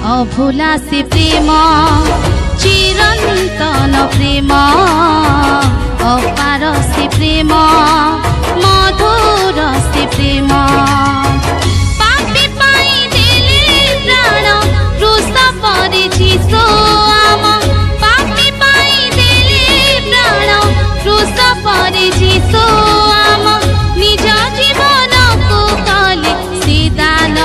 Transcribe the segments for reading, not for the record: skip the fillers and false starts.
अभुला से प्रेम चिरंतन प्रेम अपार से प्रेम मधुर से प्रेम पापी पाई देले प्राण क्रूस पर जीसु आम पापी पाई देले प्राण क्रूस पर जीसु आम निज जीवन को कले से दान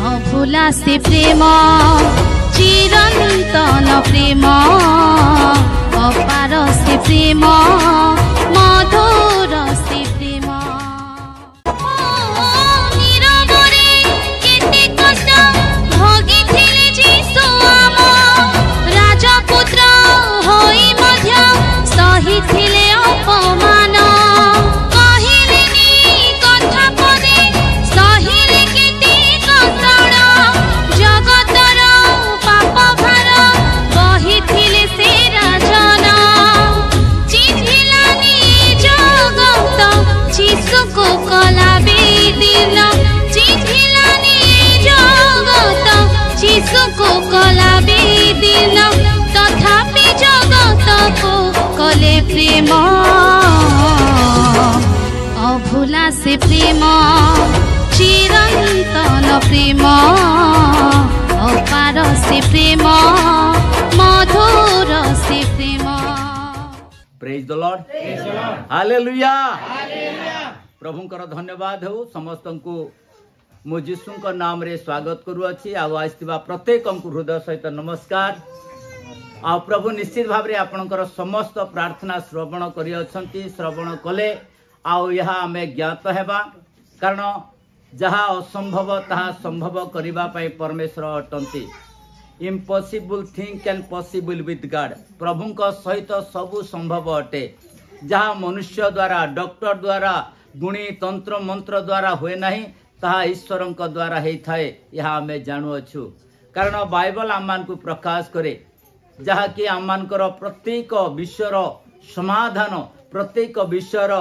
अभुला से प्रेम चिरंतन प्रेम अपार से प्रेम मधुर से प्रेम नीरवरे केते कष्ट भोगिथिले जीसु आम राजपुत्र होई मध्य सहिथिले अपमान तथापि जगत को कले प्रेम अभुला से प्रेम चिरंतन प्रेम अपार से प्रेम मधुर से प्रेम। Praise the lord, hallelujah. प्रभुंकर धन्यवाद हो समस्त को मु जीशु नाम रे स्वागत करुअछि। आसथिबा प्रत्येक हृदय सहित नमस्कार। आ प्रभु निश्चित भाव रे आपणकर समस्त प्रार्थना श्रवण करि अछंती, श्रवण कले आहा आमे ज्ञात हेबा, कारण जहा असंभव ताहा संभव करिबा पई परमेश्वर अटंती। Impossible thing can possible with God. प्रभुंक सहित सबु संभव अटे। जहा मनुष्य द्वारा, डॉक्टर द्वारा, गुणी तंत्र मंत्र द्वारा हुए नहीं, ताहा ईश्वर द्वारा होता है, यह आम जाणुअछु। कारण बाइबल आम को प्रकाश करे जहाँकि आमर प्रत्येक विषयर समाधान, प्रत्येक विषयर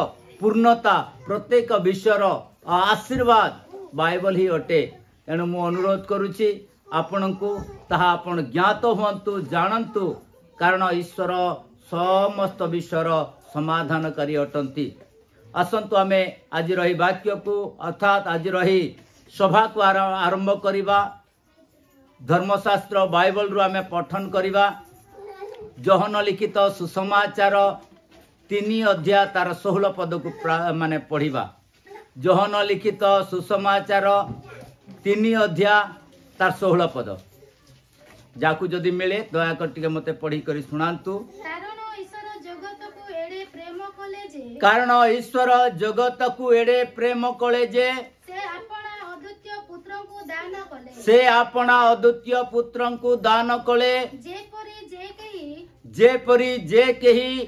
पूर्णता, प्रत्येक विषयर आशीर्वाद बाइबल ही अटे। तेणु मु अनुरोध करुछि आपण को ताहा आपण ज्ञात हुंतु, जानंतु, कारण ईश्वर समस्त विषयर समाधानकारी अटंती। आसंतु आमे आज रही वाक्य को अर्थात आज रही सभा को आरंभ करिबा। धर्मशास्त्र बाइबल रु आमे पठन करिबा। जोहन लिखित सुसमाचार 3 अध्याय तार 16 पद को माने पढ़िबा। जोहन लिखित सुसमाचार 3 अध्याय तार 16 पद जाकू जदि मिले दया कर टिके मते पढ़ी करी सुनांतु। कारण ईश्वर जगत को एडे प्रेम कले जे से आपना अद्वितीय पुत्र को दान कले, जेपरी जे केही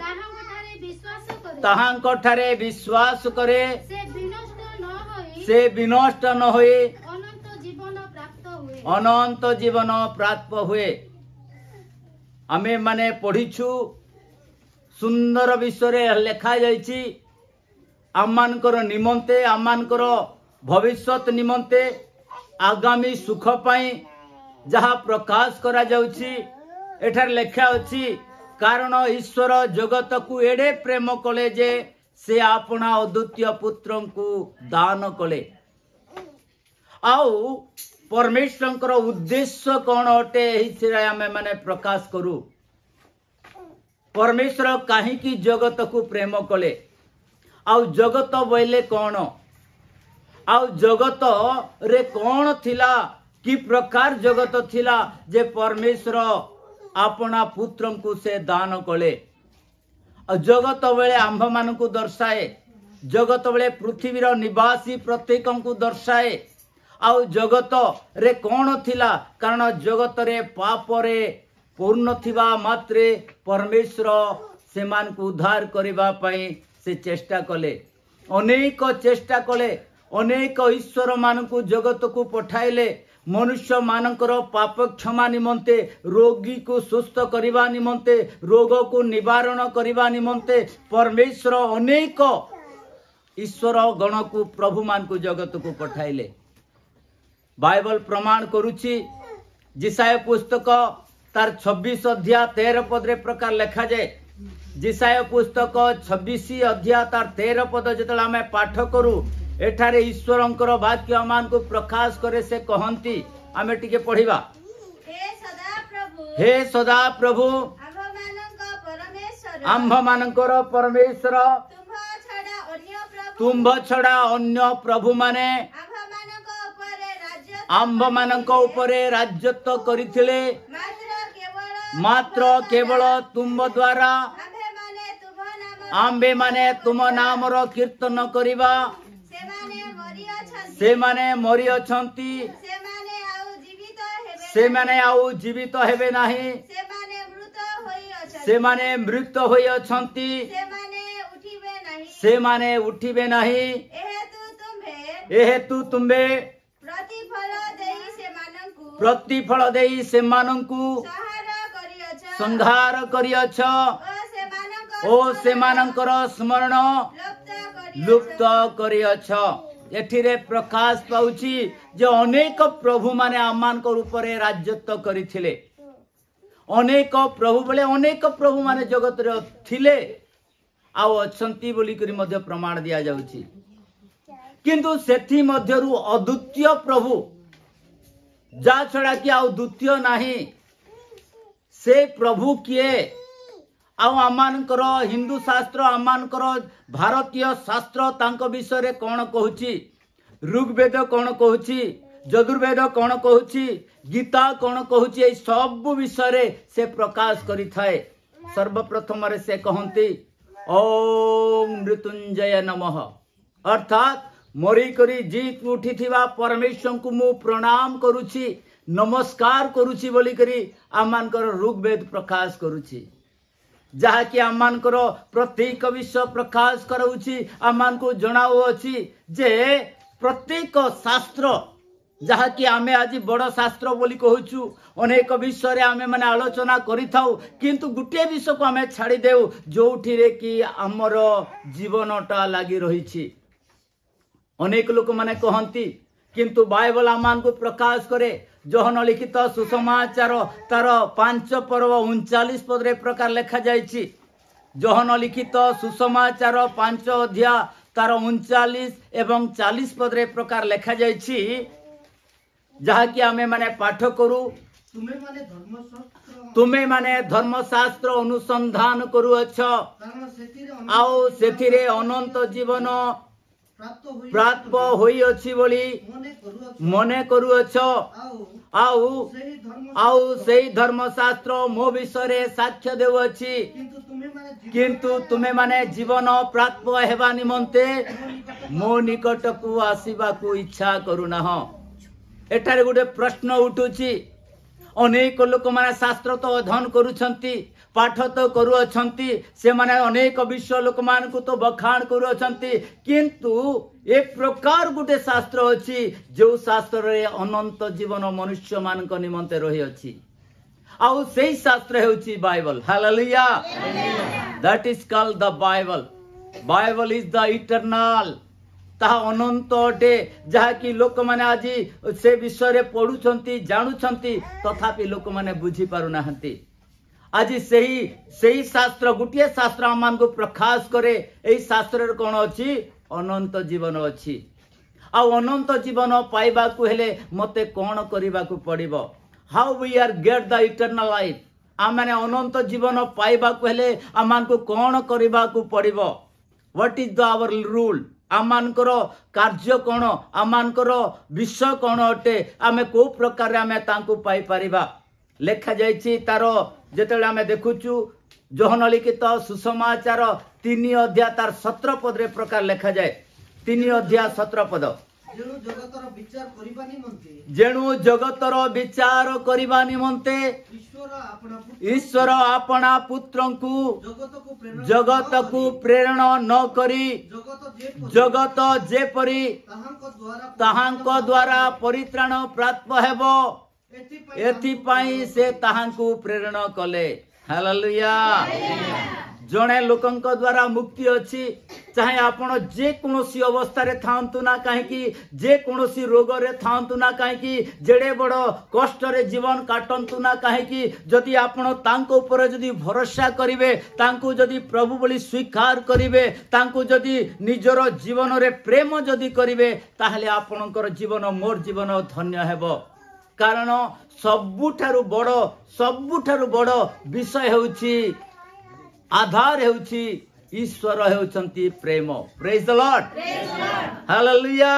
ताहांक ठारे विश्वास करे से विनष्ट न होए अनंत जीवन प्राप्त हुए। आमे माने पढ़ीछु सुंदर विषय लेखा जाइछि। आमानकर निमंते, आमानकर भविष्यत निमंते, आगामी सुख पाई जहा प्रकाश करा जाउछि। एठार लेखा अछि कारण ईश्वर जगत को एडे प्रेम कले जे से आपना अद्वितीय पुत्र को दान कले। आउ परमेश्वर उद्देश्य कौन अटे एही आमे माने प्रकाश करू। परमेश्वर कहीं जगत को प्रेम कले आउ जगत बोले कौन आउ जगत रे कौन थिला कि प्रकार जगत थिला जे परमेश्वर अपना पुत्र को से दान कले जगत बेले आंभ मान को दर्शाए जगत बेले पृथ्वीर निवासी प्रत्येक को दर्शाए आउ जगत रे कौन थिला कारण जगत रे पाप रे पूर्ण थिबा मात्रे परमेश्वर से मान को उद्धार करबा पई से चेष्टा कले अनेक चेष्टा कले अनेक ईश्वर मान को जगत को पठाइले मनुष्य मानकर पाप क्षमा निमंते रोगी को सुस्थ करबा निमंते रोग को निवारण करबा निमंते परमेश्वर अनेक ईश्वर गण को प्रभु मान को जगत को पठाइले बाइबल प्रमाण करुछि जिसाय पुस्तक तार 26 अध्याय 13 पद रे प्रकार लिखा जाए जिसाय पुस्तक 26 अध्याय तार 13 पद जतला हमें पाठ करू एठारे ईश्वरंकर वाक्य मान को प्रकाश करे से कहंती आमे टिके पढिबा हे सदा प्रभु आंभ मानकर परमेश्वर तुम्भ छड़ा अन्य प्रभु माने आंभ मानक उपरे राजत्व करिथिले मात्र केवल तुम द्वारा आंबे माने तुम नाम रो कीर्तन करिबा से माने मरी अछंती से माने आउ जीवित हेबे नाही से माने मृत होई अछंती से माने उठिबे नाही एहेतु तुम्बे प्रतिफल देई से मानंकु संहार करियछ ओ से मानंकर स्मरण लुप्त करियछ एठिरे प्रकाश पाउछि जे अनेक प्रभु माने आमानकर ऊपर राजत्व करिथिले अनेक प्रभु बोले अनेक प्रभु माने जगत रे थिले आउ अछंती बोली करी मध्य प्रमाण दिया जाउछि किंतु सेथि मध्यरु अद्वितीय प्रभु जा छड़ा कि आउ द्वितीय नाही से प्रभु किए आउ आमानकर हिंदू शास्त्र आमानकर भारतीय शास्त्र तांको विषय रे कोन कहूची ऋग्वेद कोन कहूची यजुर्वेद कोन कहूची गीता कोन कहूची ए सब विषय रे से प्रकाश करि थाए सर्वप्रथम रे से कहंती ओम मृत्युंजय नमः अर्थात मरी करी जीत उठी थिबा परमेश्वर को मु प्रणाम करूची नमस्कार करूची बोली करी आमानकर ऋग्वेद प्रकाश करूची जहा कि आमानकर प्रत्येक विषय प्रकाश करूची आमान को जणाओ अछि जे प्रत्येक शास्त्र जहा कि आमे आज बड़ शास्त्र बोली कहूचु अनेक विषय रे आमे माने आलोचना करि थाउ किंतु गुटे विषय को आमे छाड़ी देउ जोठी रे कि हमर जीवनटा लागि रहिछि अनेक लोक माने कहंती किंतु बाइबल आमान को प्रकाश करे जोहन लिखित सुसमाचार तार 5 पर्व 39 पद रे प्रकार लिखा जायछि जोहन लिखित सुसमाचार 5 अध्याय तार 39 एवं 40 पद रे प्रकार लिखा जायछि जहा कि आमे माने पाठ करू तुमे माने धर्मशास्त्र अनुसंधान करू अछ आओ सेथिरे अनंत जीवन प्राप्त होई अछि बोली मने करूअछ आउ सेही धर्मशास्त्र मो विषय रे साक्ष्य देउअछि किंतु तुमे माने जीवन प्राप्त हेबा निमंते मो निकट को आसीबा को इच्छा करूनाह एठारे गोटे प्रश्न उठुछि अनेक लोक माने शास्त्र तो अध्ययन करूछंती पाठ तो करूछंती से माने अनेक विश्व लोक मान को तो बखान करूछंती किंतु एक प्रकार गोटे शास्त्र अछि जो शास्त्र रे अनंत जीवन मनुष्य मान को निमंते रही अछि आउ सेही शास्त्र हेउछि Bible hallelujah that is called the Bible Bible is the eternal ताहा अनंत अटे जहा कि लोक माने आज से विषय रे पढुछंती जानुछंती तथापि लोक माने बुझी पारु नाहंती आज सही शास्त्र गुटिए शास्त्र आमान को प्रकाश करे एही शास्त्र रे कोन अछि अनंत जीवन अछि आ अनंत जीवन पाइबा को हेले मते कोन करिबा को पड़िबो how we are get the eternal life आमे अनंत जीवन पाइबाकू हेले आमानकू कौन करबाकू पड़िबो what is the our rule आमानकर कार्य कौन आमानकर विषय कौन अटे आमे को प्रकार आमे तांकू पाई परिबा लेखा जाइछि तार जेतेले आमे देखुचु जोहन लिखित सुसमाचार 3 अध्याय तार 17 पद रे प्रकार लेखा जाए 3 अध्याय 17 पद जेणु जगतर विचार करिबा निमंते ईश्वर आपना पुत्रंकु जगत को प्रेरण न करी जगत जेपरी ताहांक द्वारा परित्राण प्राप्त हेबो एथिपाई से ताहांकु प्रेरण कले हालेलुया जड़े लोकंक द्वारा मुक्ति अच्छी चाहे आपण जे कोनोसी अवस्था रे थांतु ना कहीं जे कोनोसी रोग रे थांतु ना कहीं जेड़े बड़ कष्ट रे जीवन काटंतु ना कहीं जदि आपण तांको ऊपर जदि भरोसा करिवे तांको जदि प्रभु बोली स्वीकार करिवे तांको जदि निजर जीवन रे प्रेम जदि करिवे ताहले आपणकर जीवन मोर जीवन धन्य हेबो कारण सबुठारु बड़ विषय हेउची आधार हेउची ईश्वर हेउचंती प्रेम प्रेज द लॉर्ड हालेलुया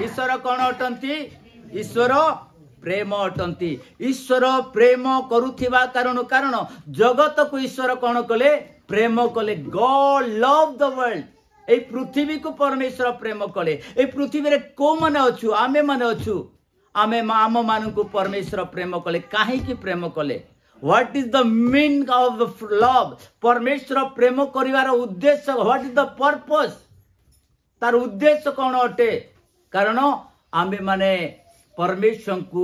ईश्वर कौन अटंती ईश्वर प्रेम अटंती ईश्वर प्रेम करुथिबा कारण जगत को ईश्वर कौन कले प्रेम कले गॉड लव द वर्ल्ड ए पृथ्वी को परमेश्वर प्रेम कले ए पृथ्वी रे को माने अछु आमे माने अछु आमे आम मान को परमेश्वर प्रेम कले काहे की प्रेम कले what is the mean of love परमेश्वर प्रेम करिवार उद्देश्य व्हाट इज द पर्पस तार उद्देश्य कौन अटे कारण आमे माने परमेश्वर को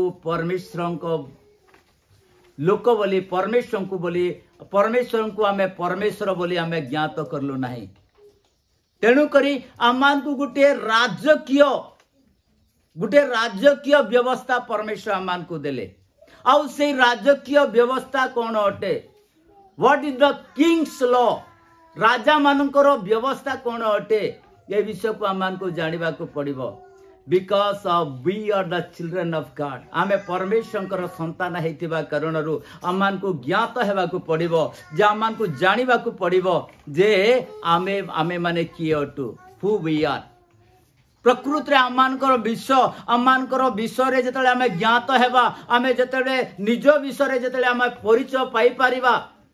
लोक बोली परमेश्वर को आमे परमेश्वर बोली आमे ज्ञात करलु नाही तेणु करी आमान को गुटे राजकीय व्यवस्था परमेश्वर आमान को देले आउ से राजकीय व्यवस्था कौन अटे what is the king's law राजा मानकर व्यवस्था कौन अटे ये विषय को आमान को जानिबा को पड़िबो because of we are the children of God आमे परमेश्वर संतान हेतिबा कारणरू आमान को ज्ञात हेबा को पड़िबो जे आमान को जानिबा को पड़िबो जे आमे माने की अटु हु वी आर प्रकृति आमानकर विषय रे जतले आमे ज्ञात हेबा आमे जतले निज विषय रे जतले आमे परिचय पाई परिबा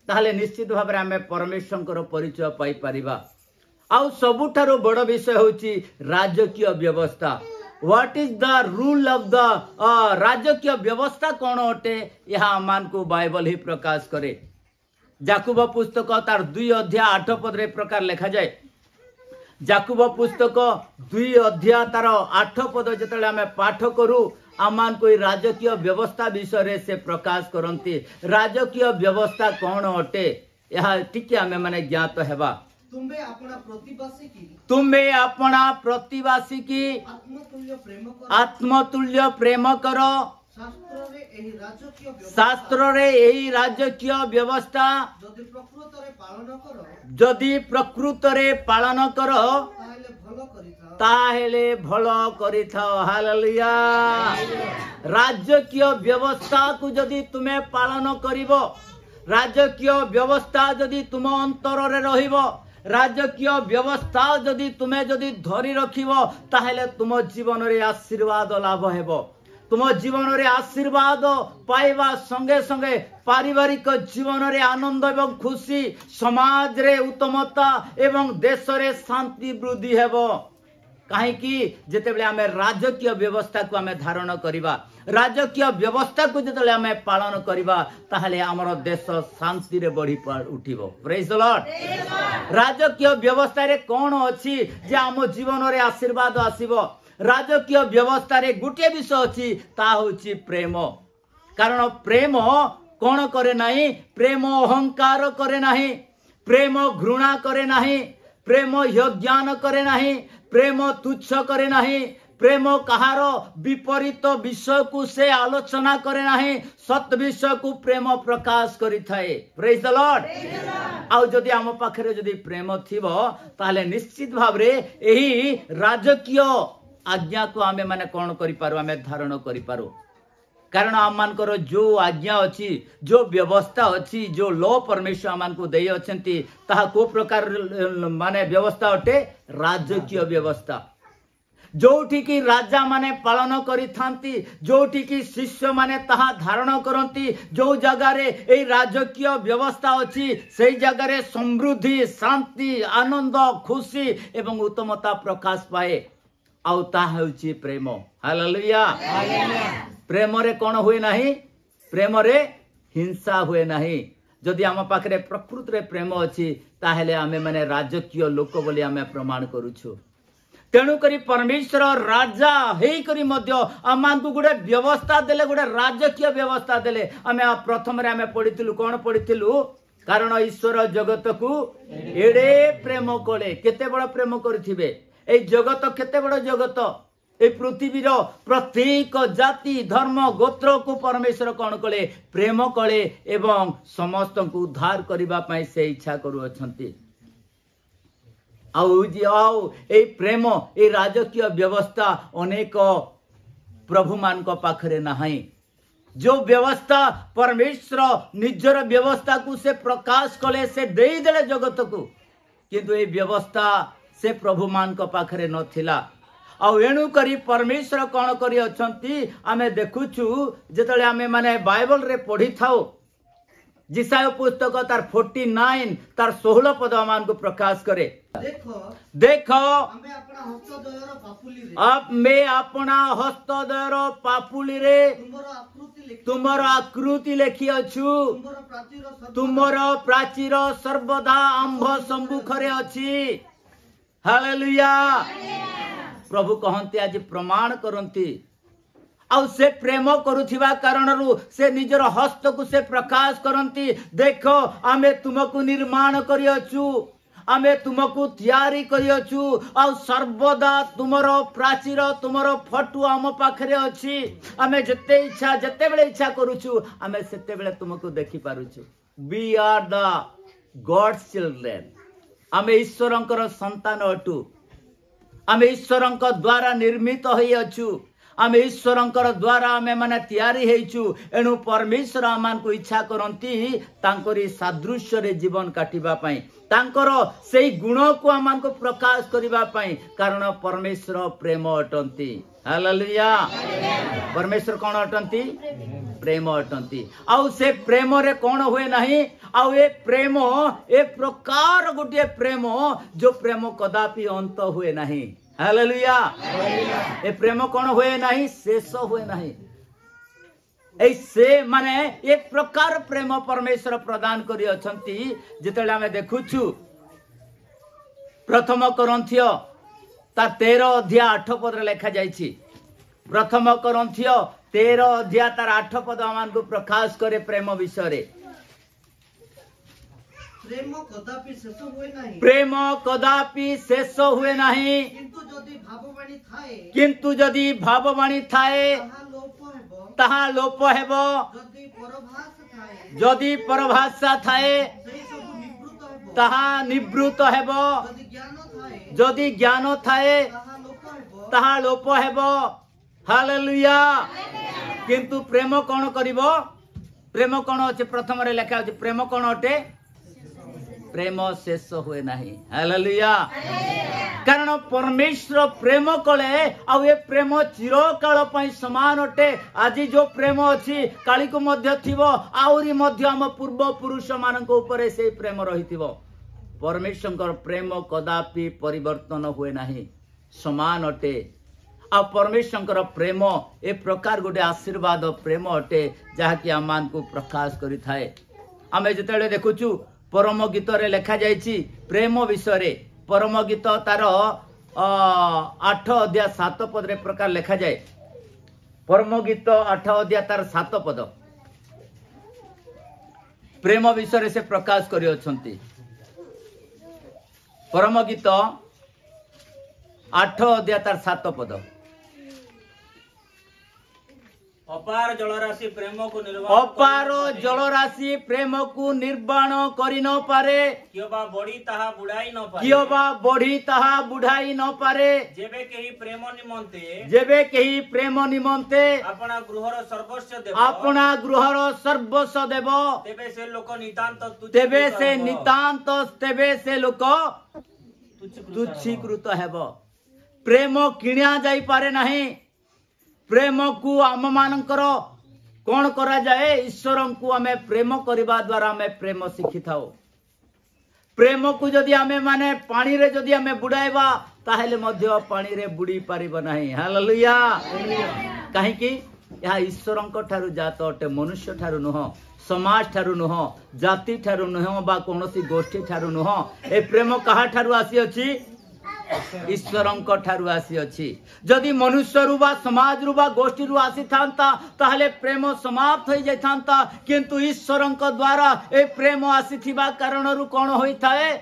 ताहले निश्चित भाव रे आमे परमेश्वरकर परिचय पाई परिबा आउ सबुठारो बड़ विषय होची राजकीय व्यवस्था what is the rule of the राजकीय व्यवस्था कौन अटे यह आमान को बाइबल ही प्रकाश करे याकूब पुस्तक तार 2 अध्याय 8 पद रे प्रकार लिखा जाए याकूब पुस्तक 2 अध्याय तार 8 पद जतले आमे पाठ करू आमान कोई राजकीय व्यवस्था विषय रे से प्रकाश करंती राजकीय व्यवस्था कौन अटे यह टिके आमे माने ज्ञात हेबा तुम्हें अपना प्रतिवासी की आत्मतुल्य प्रेम करो शास्त्र रे एही राजकीय व्यवस्था जदि प्रकृत रे पालन करो ताहेले भलो करिथाओ हालेलुया राजकीय व्यवस्था को जदि तुम्हें पालन करिवो राजकीय व्यवस्था जदि तुम अंतर रे रहिवो राजकीय व्यवस्था जदि तुम्हें जदि धरी रखिवो ताहेले तुम जीवन रे आशीर्वाद लाभ हेबो तुम जीवन रे आशीर्वाद पाइबा संगे संगे पारिवारिक जीवन रे आनंद एवं खुशी समाज रे उत्तमता एवं देश रे शांति वृद्धि हेबो काहे कि जेतेबेले आमे राजकीय व्यवस्था को आमे धारण करिबा राजकीय व्यवस्था को जेतेबेले आमे पालन करिबा ताहले हमर देश शांति रे बढ़ी उठिबो प्रेज द लॉर्ड राजकीय व्यवस्था रे कोन अछि जे हम जीवन रे आशीर्वाद आसीबो राजकीय व्यवस्था रे गुटे विषय अछि ता होछि प्रेम कारण प्रेम कोन करे नाही प्रेम अहंकार करे नाही प्रेम घृणा करे नाही प्रेम यज्ञान करे नाही प्रेम तुच्छ करे नाही प्रेम कहार विपरीत विषय को से आलोचना करे नाही सत्य विषय को प्रेम प्रकाश करि थाए प्रेज द लॉर्ड आउ जदि हम पाखरे जदि प्रेम थिबो ताले निश्चित भाव रे एही राजकीय आज्ञा को आमे माने कोन करि पारो आमे धारण करि पारो कारण आमर जो आज्ञा अच्छी जो व्यवस्था अच्छी जो लॉ परमेश्वर आम को दे अच्छी ताहा को प्रकार माने व्यवस्था अटे राजकीय व्यवस्था जोठी की राजा माने पालन करी थांती जोठी की शिष्य माने ताहा धारण करती जो जगह रे ए राजकीय व्यवस्था अच्छी से जगह रे समृद्धि शांति आनंद खुशी एवं उत्तमता प्रकाश पाए आउ ताहा होची प्रेम हालेलुया प्रेम रे कौन हुए नहीं प्रेम रे हिंसा हुए नहीं जदि आम पाखरे प्रकृत रे प्रेम अच्छी ताहेले आमे माने राजकीय लोक बोली आमे प्रमाण करूछु तेणु करी परमेश्वर राजा हेई करी मध्य आमांकु गुडे व्यवस्था देले गुडे राजकीय व्यवस्था देले आमे प्रथम रे आमे पढिथिलु कोन पढिथिलु कारण ईश्वर जगत को एडे प्रेम कले केते बड़ प्रेम करिथिबे ए जगत केते बड़ जगत ए पृथ्वीर प्रत्येक जाति धर्म गोत्र को परमेश्वर कौन कले प्रेम कले एवं समस्त को उद्धार करबा पई से इच्छा करू अछंती आउ ए प्रेम ए राजकीय व्यवस्था अनेक प्रभु मान को पाखरे नाही जो व्यवस्था परमेश्वर निजर व्यवस्था को से प्रकाश कले से दे देले जगत को किंतु ए व्यवस्था से प्रभु मान को पाखरे नथिला आउ एणु करी परमेश्वर कौन करी अछंती आमे देखुछु जेतले आमे माने बाइबल रे पढ़ी थाओ जिसाय पुस्तक तार 49 तार 16 पद मान को प्रकाश करे देखो अब मैं अपना हस्तदयर पापुली रे तुमर आकृति लेखी अछु तुमर प्राचीर सर्वदा आंभ सम्मुखरे अछि हालेलुया प्रभु कहते आज प्रमाण करती आउ से प्रेम करुथिबा कारणरू से निजर हस्त को से प्रकाश करती देखो आमे तुमको निर्माण करियछु आमे तुमको तैयारी करियछु आउ सर्वदा तुमर प्राचीर तुमर फटु आम पाखरे अछि आमे जते इच्छा जते बेले इच्छा करूछु आमे सेते बेले तुमको देखि पारुछु we are the God's children आमे ईश्वरंकर संतान अटु आमे ईश्वरंक द्वारा निर्मित होई अछु आमे ईश्वरंकर द्वारा आमे माने तैयारी हेइछु एणु परमेश्वर आमान को इच्छा करंती तांकरी सादृश्य रे जीवन काटिबा पई तांकर सेई गुण को आमान को प्रकाश करिबा पई कारण परमेश्वर प्रेम अटंती हालेलुया परमेश्वर कोन अटंती प्रेम अटंती आउ से प्रेम रे कोन हुए नहीं आउ ए प्रेम ए प्रकार गोटे प्रेम जो प्रेम कदापि अंत हुए नहीं हालेलुया ए प्रेम कोन हुए नहीं शेष हुए नहीं ऐसे माने एक प्रकार प्रेम परमेश्वर प्रदान करी अछंती जेतेले हमें देखुछु प्रथम कोरिन्थिय ता 13 अध्याय 8 पद रे लिखा जाईछि प्रथम कोरिन्थिय 13 अध्याय तार 8 पद आमान को प्रकाश करे प्रेम विषय रे प्रेम कदापि शेष हुए नहीं प्रेम कदापि शेष हुए नहीं किंतु जदि भाववाणी थाए ताहा लोप हेबो जदि परभाषा थाए ताहा निवृत्त हेबो जदि ज्ञान थाए ताहा लोप हेबो हालेलुया किंतु प्रेम कोन करिवो प्रेम कोन अछि प्रथम रे लिखा अछि प्रेम कोन अटे प्रेम शेष हुए नहीं हालेलुया कारण परमेश्वर प्रेम कले आ ए प्रेम चिरकाल पई समान अटे आज जो प्रेम अछि काली को मध्य थिबो आउरी मध्य हम पूर्व पुरुष मानक ऊपर से प्रेम रहिथिबो परमेश्वर प्रेम कदापि परिवर्तन हुए नहीं समान अटे आ परमेश्वर प्रेम ए प्रकार गोटे आशीर्वाद प्रेम अटे जहाँकि आमान को प्रकाश करि थाए आमे जेतेले देखुछु परम गीत रे लिखा जाइछि प्रेम विषय रे परम गीत तार 8 अध्याय 7 पद रे प्रकार लिखा जाए परम गीत 8 अध्याय तार 7 पद प्रेम विषय रे से प्रकाश करि अछंती परम गीत 8 अध्याय तार 7 पद अपार जलराशि प्रेम को अपार जलराशि प्रेम को निर्वाण करि न पारे कियोबा बड़ी ताहा बुढ़ाई न पारे कियोबा बढ़ी ताहा बुढ़ाई न पारे जेबे केही प्रेम निमंते जेबे केही प्रेम निमंते अपना गृहर सर्वस्व देव अपना गृहर सर्वस्व देव तेबे से लोक नितांत तेबे से नितांत तेबे से लोक तुच्छीकृत हेब प्रेम किणा जाई पारे नाही प्रेम को आम मानकर कौन करा जाए ईश्वर को आमे प्रेम करबा द्वारा आमे प्रेम शिखि थाओ प्रेम को जदि आमे माने पानी रे जदि आमे बुडाइबा ताहेले मध्य पानी रे बुडी पारिबो नाही हालेलुया काहे कि यह ईश्वरଙ୍କ ठारू जात अटे मनुष्य ठारू नुह समाज ठारू नुह जाति ठारू नुह बा कोनोसी गोष्ठी ठारू नुह ए प्रेम कहा ठारू आसी अछि ईश्वरଙ୍କ ठारू आसी अछि जदि मनुष्य रु बा समाज रु बा गोष्ठी रु आसी थांता ताहले प्रेम समाप्त हो जाय थांता किंतु ईश्वरଙ୍କ द्वारा ए प्रेम आसी थिबा कारण रु कोन होई थाए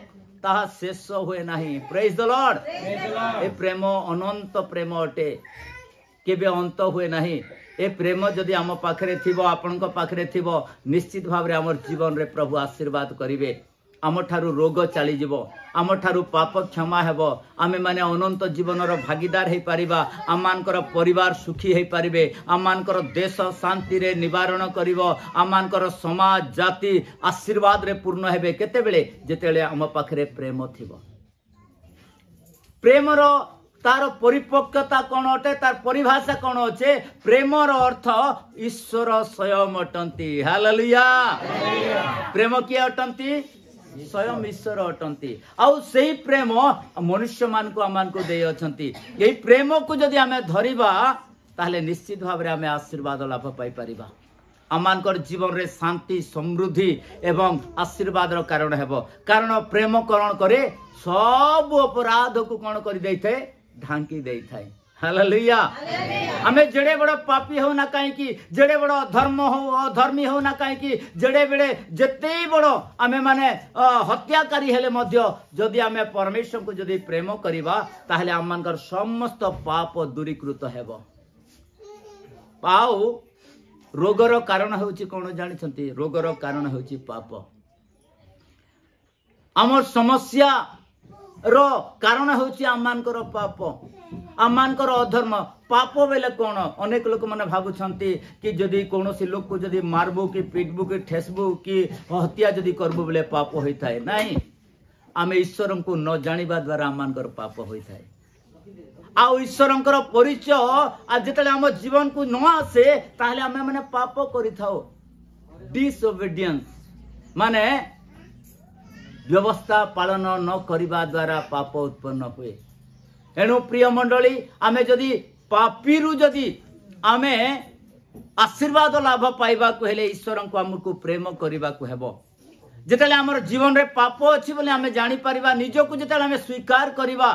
ताहा शेष होए नाही प्रेज द लॉर्ड ए प्रेम अनंत प्रेम अटे केबे अंत हुए नाही ए प्रेम जदि आम पाखरे थिबो आपनक पाखरे थिबो निश्चित भाव रे हमर जीवन रे प्रभु आशीर्वाद करिवे आम ठारू रोग चली जीवो आम ठारू पाप क्षमा हेबो आमे माने अनंत जीवन रो भागीदार हे परिबा आमानकर परिवार सुखी हे परिबे आमानकर देश शांति रे निवारण करिवो आमानकर समाज जाति आशीर्वाद रे पूर्ण हेबे केते बेले जेतेले आम पाखरे प्रेम थिबो प्रेम रो तार परिपक्वता कौन अटे तार परिभाषा कौन अच्छे प्रेम रो अर्थ ईश्वर स्वयं अटंती हालेलुया प्रेम किए अटंती स्वयं ईश्वर अटंती आउ सेही प्रेम मनुष्य मान को दे अछंती यही प्रेम को जदि आमे धरिबा ताहले निश्चित भाव रे आमे आशीर्वाद लाभ पाई परिबा आमानकर जीवन रे शांति समृद्धि एवं आशीर्वाद रो कारण हेबो कारण प्रेम करण करे सब अपराध को कोन करि दैथे ढांकी दे थाए हालेलुया हमें जड़े बड़ पापी हो ना कहीं कि जड़े बड़ धर्म हो अधर्मी हो ना कहीं कि जड़े बड़े जते बड़ आमे माने हत्याकारी हेले मध्य जदि आमे परमेश्वर को जदि प्रेम करिबा ताहले आमानकर समस्त पाप दूरीकृत हेबो पाऊ रोगर कारण होची कोन जानि छंती रोगर कारण होची पाप हमर समस्या रो कारण होची आमानकर पाप आमानकर अधर्म पाप बेले कौन अनेक लोक माने भाबुछंती कि जदि कोनोसी लोक को जदि मारबो कि पिटबो कि ठेसबो कि हत्या जदि करबो बेले पाप होई थाए नाही आमे ईश्वर को न जानिबा द्वारा आमानकर पाप होई थाए आ ईश्वरଙ୍କର परिचय आ जेतले हम जीवन को न आसे ताहले आमे माने पाप करि थाओ डिसओबीडियंस माने व्यवस्था पालन न करिबा द्वारा पाप उत्पन्न हुए एणु प्रिय मंडली आमे जदि पापीरु जदि आमे आशीर्वाद लाभ पाइबा को हेले ईश्वर को हमको प्रेम करिबा को हेबो जेतले हमर जीवन रे पाप अछि बोले आमे जानि परिबा निजो को जेतले आमे स्वीकार करिबा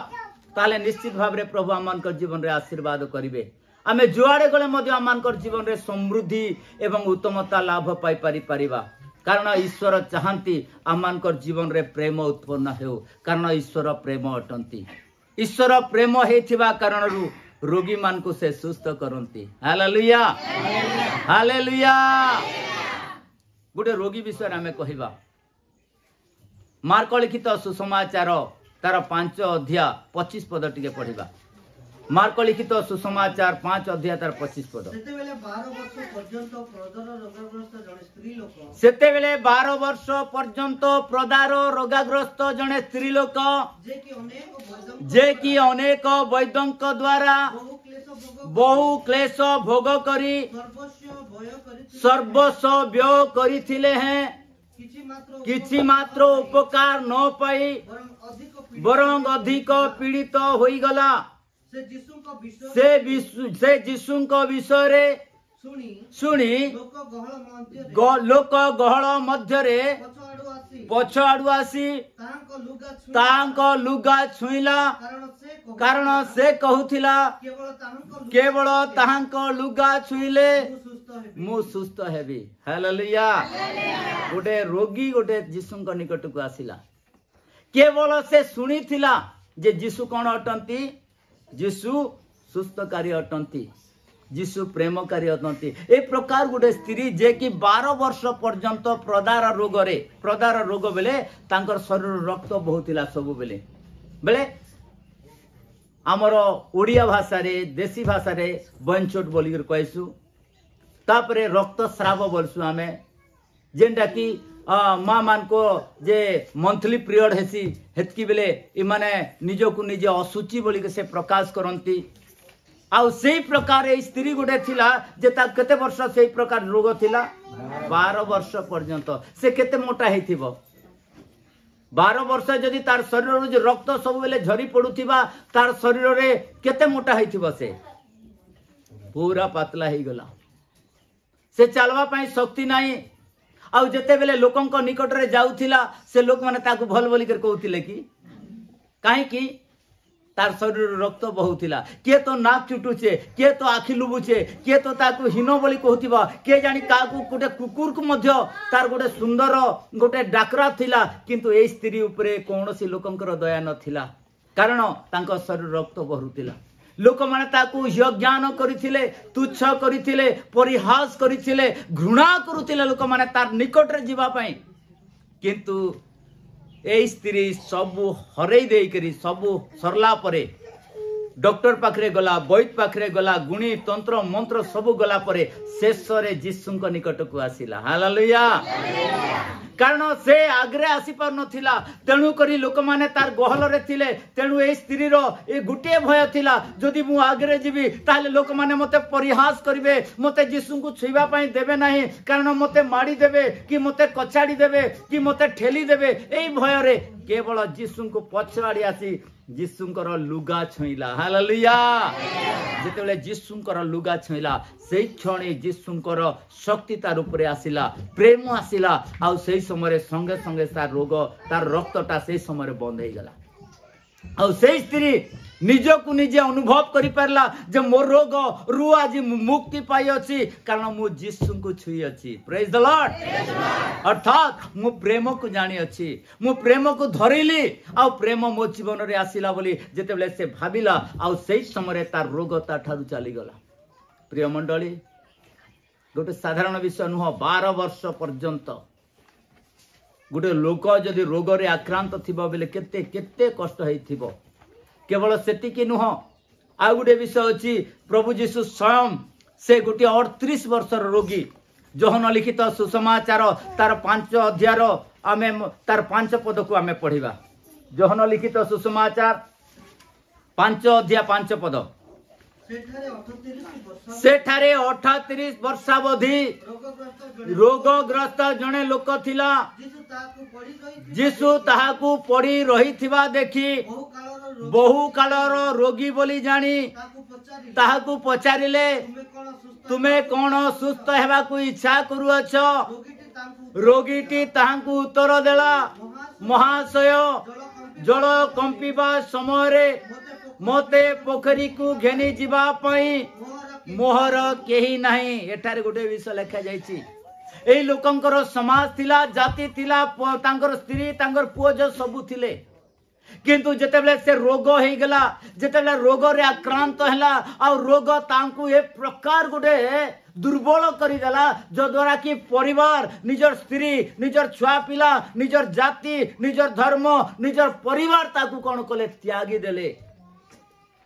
ताले निश्चित भाव रे प्रभु आमानकर जीवन रे आशीर्वाद करिवे आमे जुआडे गले मध्ये आमानकर जीवन रे समृद्धि एवं उत्तमता लाभ पाई परिबा कारण ईश्वर चाहती आमानकर जीवन रे प्रेम उत्पन्न हेउ कारण ईश्वर प्रेम अटंती ईश्वर प्रेम हेथिबा कारणरू रोगी मान को से सुस्थ करंती हालेलुया हालेलुया गुटे रोगी विषय आमे कहिबा मार्क लिखित सुसमाचार तार 5 अध्याय 25 पद टिके पढिबा मार्क लिखित सुसमाचार 5 अध्याय तार 25 पद सेतेबेले 12 वर्ष पर्यंत प्रदार रोगाग्रस्त जने स्त्री लोक जे कि अनेक वैद्यंक द्वारा बहु क्लेश भोग करी सर्वस्व व्यय करिथिले हैं किछि मात्र उपकार न पाई बरं अधिक पीड़ित होई गला से जीशुंको विषय रे सुनी लोक गहल मध्य रे पछआडु आसी तांको लुगा छुईला कारण से कहूथिला केवल तांको लुगा छुईले मु सुस्थ हेबी हालेलुया गोटे रोगी गोटे जीशुंको निकट को आसिला केवल से सुनी थिला जे जीशु कोन अटंती जीशु सुस्थकारी अटंती जीशु प्रेमकारी अटंती ए प्रकार गोटे स्त्री जे कि 12 वर्ष पर्यंत प्रदार रोग बेले तांकर शरीर रक्त बहुतिला सब बेले बेले आमर ओडिया भाषा रे देसी भाषा रे बंचोट बोली कहसु तापरे रक्त स्राव बोलसु आमे जेनटा कि माँ मान को जे मंथली पीरियड हेसी हेतकी बेले इमाने निजो को निजे असुचि बोली के से प्रकाश करंती आउ सेही प्रकार ए स्त्री गोटे थिला जे ता केते वर्ष सेही प्रकार रोग थिला 12 वर्ष पर्यंत से केते मोटा हेथिबो 12 वर्ष जदि तार शरीर जो रक्त सब बेले झरी पड़ुथिबा तार शरीर रे केते मोटा हेथिबो से पूरा पतला हे गला से चलवा पई शक्ति नाही आउ जेते बेले लोकंक निकट रे जाउथिला से लोक माने ताकू भल बोली कर कहउथिले कि काहे कि तार शरीर रक्त बहुथिला के तो नाक चुटुचे के तो आखि लुबुचे के तो ताकू हीनो बोली कहउथिबा के जानी काकू गोटे कुकुर को मध्य तार गोटे सुंदर गोटे डाकरा थिला किंतु ए स्त्री उपरे कोनोसी लोकंकर दया नथिला कारण तांको शरीर रक्त बहुथिला लोक माने ताकू ज्ञान करिथिले तुच्छ करिथिले परिहास करिथिले घृणा करुथिले लोक माने तार निकट रे जीवा पई किंतु ए स्त्री सबु हरई देई करी सबु सरला परे डॉक्टर पाखरे गला वैद्य पाखरे गला गुणी तंत्र मंत्र सबु गला परे शेष रे जीसुंक निकट को आसिला हालेलुया कारण से आग्रे आसी पार नथिला तेणु करी लोक माने तार गहल रे थिले तेणु ए स्त्री रो ए गुटे भय थिला जदि मु आग्रे जीवी ताले लोक माने मते परिहास करिवे मते जीसु को छुईबा पई देबे नाही कारण मते माडी देबे कि मते कचाडी देबे कि मते ठेली देबे एई भय रे केवल जीसु को पछाड़ी आसी जीसुंकर लुगा छुईला हालेलुया जेतेबेले जीसुंकर लुगा छुईला सेई क्षणे जीसुंकर शक्ति तार उपरे आसिला प्रेम आसिला आ सेई समय संगे संगे तार रोग तार रक्तटा सेई समय बंद हो गला आ सेई स्त्री निजो को निजे अनुभव करि परला जे मोर रोग रु आज मुक्ति पाई अछि कारण मु जीसु को छुई अछि प्रेज द लॉर्ड अर्थात मु प्रेम को जानी अछि मु प्रेम को धरिली आ प्रेम मो जीवन रे आसिला बोली जेतेबेले से भाबिला आ सेही समय तार रोग ता ठारू चली गला प्रिय मंडली गोटे साधारण विषय नुह 12 वर्ष पर्यंत गोटे लोक जदि रोग रे आक्रांत थिबो बेले केते केते कष्ट हेथिबो केवल सेतिकी नुह आ गोटे विषय अछि प्रभु यीशु स्वयं से गोटे 38 वर्षर रोगी जोहन लिखित सुसमाचार तार 5 अध्याय आमे तार 5 पद को आमे पढ़िबा जोहन लिखित सुसमाचार 5 अध्याय 5 पद सेठारे 38 वर्षावधि रोगग्रस्त जने लोक थिला जीसु ताहाकू पड़ी रही थिबा देखी बहु कालर रोगी बोली जानी ताहाकू पचारिले तुमे कौन सुस्थ हेबा को इच्छा करूअछ रोगीटी ताहाकू उत्तर देला महाशय जल कंपिबा समय रे मते पोखरी को घेनी जीवा पई मोहर केही नाही एठारे गोटे विषय लिखा जायछि एई लोकंकर समाज थिला जाति थिला तांकर स्त्री तांकर पुओ जो सबु थिले किंतु जेतेबेले से रोग हे गेला जेतेबेले रोग रे आक्रांत हला आ रोग तांकू ए प्रकार गोटे दुर्बल करी देला जो द्वारा कि परिवार निजर स्त्री निजर छुआ पिला निजर जाति निजर धर्म निजर परिवार ताकू कोन कले त्यागी देले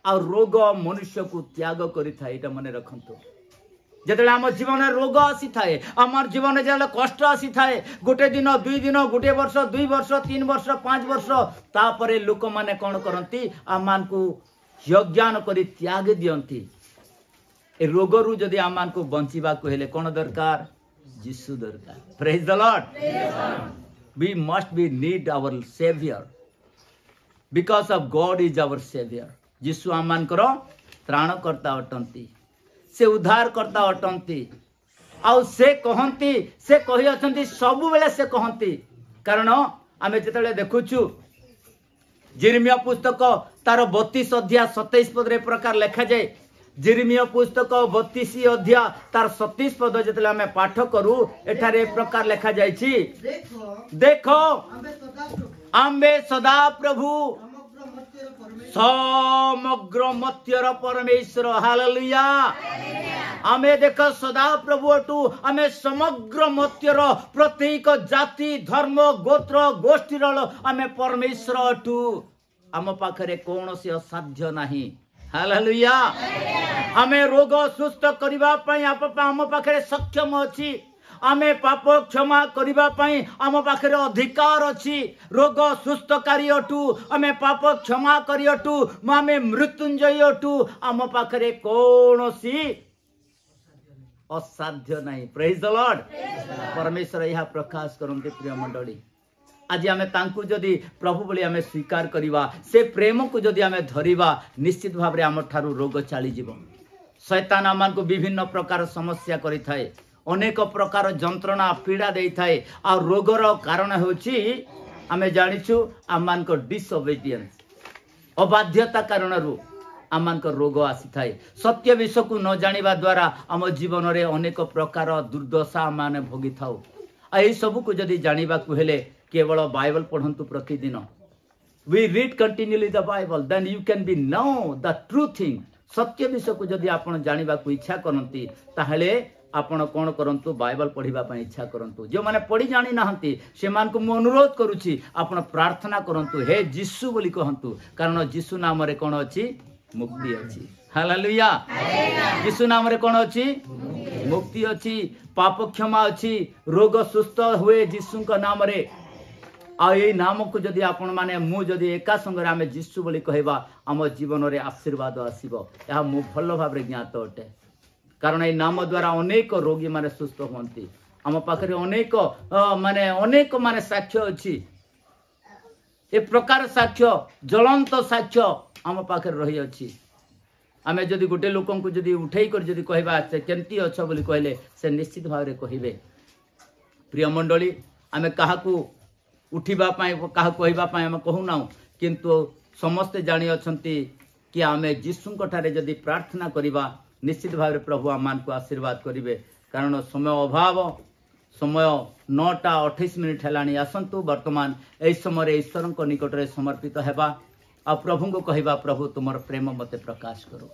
आ रोग मनुष्य को त्याग करि थाए एटा मने रखंतो जेतेले आम जीवन में रोग आसी थाए आम जीवन में कष्ट आसी थाए गोटे दिन 2 दिन गोटे वर्ष 2 वर्ष 3 वर्ष 5 वर्ष तापरे लोक माने कोन करंती आमान को यज्ञान करी त्याग दियंती ए रोग रु जदी आमान को बंचिबा को हेले कोन दरकार यीशु दरकार praise the lord we must be need our saviour because of God is our saviour Jishu आमान करो त्राणकर्ता अटंती से उद्धार करता अटंती आउ से कहंती से कहि अछंती सब बेले से कहंती कारण आमे जेतेले देखुछु जिर्मिया पुस्तक तार 32 अध्याय 27 पद रे प्रकार लिखा जाय जिर्मिया पुस्तक 32 अध्याय तार 27 पद जेतेले आमे पाठ करू एठारे प्रकार लिखा जायछि देखो आम्बे सदा प्रभु समग्र मत्यर परमेश्वर हालेलुया आमे देख सदा प्रभुटू आमे समग्र मत्यर प्रत्येक जाति धर्म गोत्र गोष्ठीर आमे परमेश्वर अटू आम पाखरे कौन से असाध्य नहीं हालेलुया आमे रोग सुस्थ करिबा पई आम पाखरे सक्षम अछि आमे पाप क्षमा करिबा पई आम पाखरे अधिकार अछि रोग सुस्थकारी अटू आमे पाप क्षमा करी अटू आमे मृत्युंजय अटू आम पाखरे कौनसी असाध्य नहीं प्रेज द लॉर्ड परमेश्वर यह प्रकाश करते प्रिय मंडली आज आमे तांकु जदि प्रभु बोली आमे स्वीकार करिवा से प्रेम को जदि आमे धरिबा निश्चित भाव रे आम ठारू रोग चली जीवो शैतान आमान को विभिन्न प्रकार समस्या करि थाए अनेक प्रकार जंत्रणा पीड़ा दे थाए आ रोगर कारण होची आमे जानिछु आमान को डिसओबेडियंस अबाध्यता कारण रु आमान को रोग आसी थाए सत्य विषय को न जानिबा द्वारा आम जीवन रे अनेक प्रकार दुर्दशा माने भोगी थाउ आ ए सब को जदि जानिबा को हेले केवल बाइबल पढ़ंतु प्रतिदिन we read continuously the Bible then you can be know the true thing सत्य विषय को जदि आपण जानिबा को इच्छा करंती ताहले आपण कोन करंतु बाइबल पढ़िबा पई इच्छा करंतु जो माने पढ़ी जानि नाहंती से मान को मु अनुरोध करूची आपण प्रार्थना करंतु हे यीशु बोली कहंतु कारण यीशु नाम रे कोन अछि मुक्ति अछि हालेलुया यीशु नाम रे कोन अछि मुक्ति अछि पाप क्षमा अछि रोग सुस्थ हुए यीशु का नाम रे आ ये नाम को जदि आपण माने मु जदि एका संगे आमे यीशु बोली कहबा हम जीवन रे आशीर्वाद आसीबो या मु भलो भाबरे ज्ञात अटे कारण ए नाम द्वारा अनेक रोगी माने सुस्थ होंती आम पाखरे अनेक माने साक्ष्य अछि ए प्रकार साक्ष्य ज्वलंत साक्ष्य आम पाखरे रही अछि आमे जदि गोटे लोकन को जदि उठेई कर जदि कहबा से केंती अछ बोली कहले से निश्चित भाव रे कहिबे प्रिय मंडली आमे काहा को उठिबा पाए काहा कहबा पाए हम कहू ना किंतु समस्त जानि अछंती कि आमे यीशु ठारे जदि प्रार्थना करिबा निश्चित भाव प्रभु आमान को आशीर्वाद करिवे कारण समय अभाव समय 9:28 हेलानी आसंतु वर्तमान एई समय ईश्वर को निकट रे समर्पित हेबा आ प्रभु को कहबा प्रभु तुमर प्रेम मते प्रकाश करो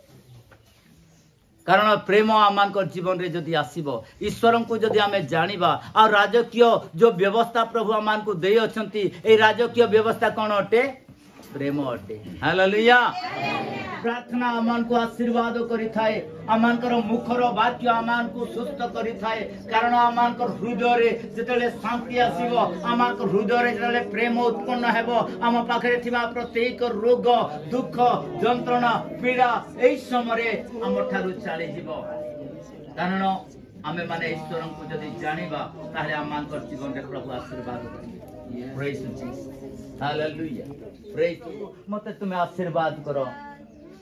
कारण प्रेम आमान को जीवन रे जदि आसीबो ईश्वर को जदि आमे जानिबा आ राजकीय जो व्यवस्था प्रभु आमान को देई अछंती ए राजकीय व्यवस्था कोन अटे प्रेम अटे हालेलुया प्रार्थना आमान को आशीर्वाद करि थाए आमान कर मुखर वाक्य आमान को सुस्थ करि थाए कारण आमान कर हृदय रे जेतले शांति आसीबो आमान कर हृदय रे जेतले प्रेम उत्पन्न हेबो आम पाखरे थिबा प्रत्येक रोग दुख जंत्रणा पीड़ा एई समय रे आम ठारू चली जीवो कारण आमे माने ईश्वर को जदि जानिबा ताले आमान कर जीवन रे प्रभु आशीर्वाद करिवे प्रेज जीसस हालेलुया प्रेज मते तुमे आशीर्वाद करो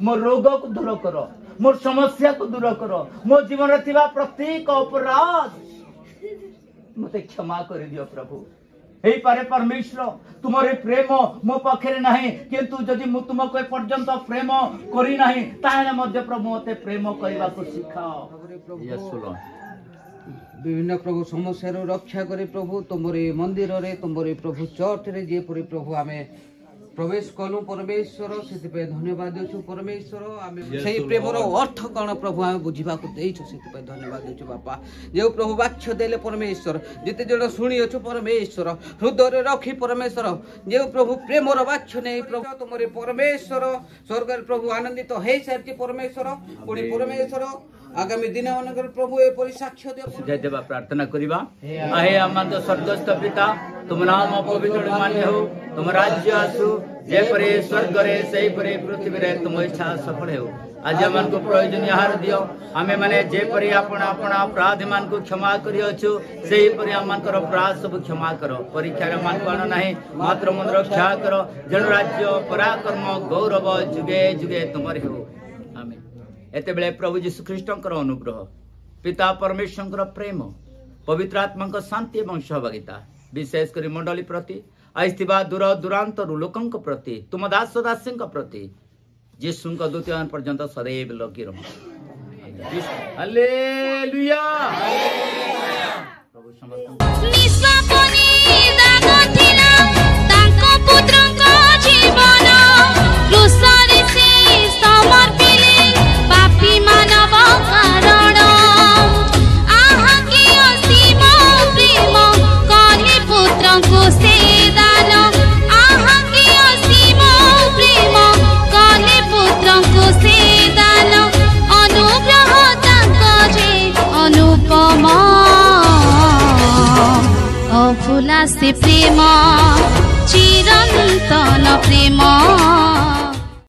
मो रोग को दूर करो मोर समस्या को दूर करो मो जीवन रे थिबा प्रत्येक अपराध मते क्षमा कर दियो प्रभु हे पारे परमेश्वर तुमरे प्रेम मो पाखरे नाही किंतु जदि मु तुमको पर्यंत प्रेम करी नाही ताहे मध्य प्रभु मते प्रेम करबा को सिखाओ यीशु विभिन्न प्रभु समस्या रक्षा करे प्रभु तुमरे मंदिर रे तुमरे प्रभु चर्च रे जे परि प्रभु आमे प्रवेश कलु परमेश्वर से धन्यवाद देछु परमेश्वर आमे सही प्रेमर अर्थ कौन प्रभु आमे बुझिबा को देछु से धन्यवाद देछु बापा जे प्रभु वाक्य देले परमेश्वर जेते जण सुनी अछु परमेश्वर हृदय रे रखी परमेश्वर जे प्रभु प्रेमर वाक्य नै प्रभु तुमरे परमेश्वर स्वर्ग प्रभु आनंदित हे सारती परमेश्वर पुणी परमेश्वर आगामी दिन मानकर प्रभु ए परि साक्ष्य दे देवा प्रार्थना करिबा आहे अमंत स्वर्गस्थ पिता तुम नाम पवित्र मान्य हो तुम राज्य आसु जे परे स्वर्ग रे सही परे पृथ्वी रे तुम इच्छा सफल हो आज मन को प्रयोजन आहार दियो हमें माने जे परे आपण आपण अपराध मान को क्षमा करियो छु सही परे अमन कर अपराध सब क्षमा करो परीक्षा रे मान को नहीं मात्र मन रक्षा करो जन राज्य पराक्रम गौरव जुगे जुगे तुमरे हो आमीन एते बेले प्रभु यीशु ख्रीष्टंकर अनुग्रह पिता परमेश्वर प्रेम पवित्र आत्मा शांति और सहभागिता विशेष कर मंडली प्रति आइथिबा दूर दूरांतर लोकंक प्रति तुम दास दासी प्रति यीशु द्वितीय पर्यंत सदैव लगी रहो हालेलुया प्रभु समस्त निष्पापनी दाग थिला तांको पुत्रଙ୍କ ଜୀବନ କ୍ରୁଶରେ ପ୍ରେମ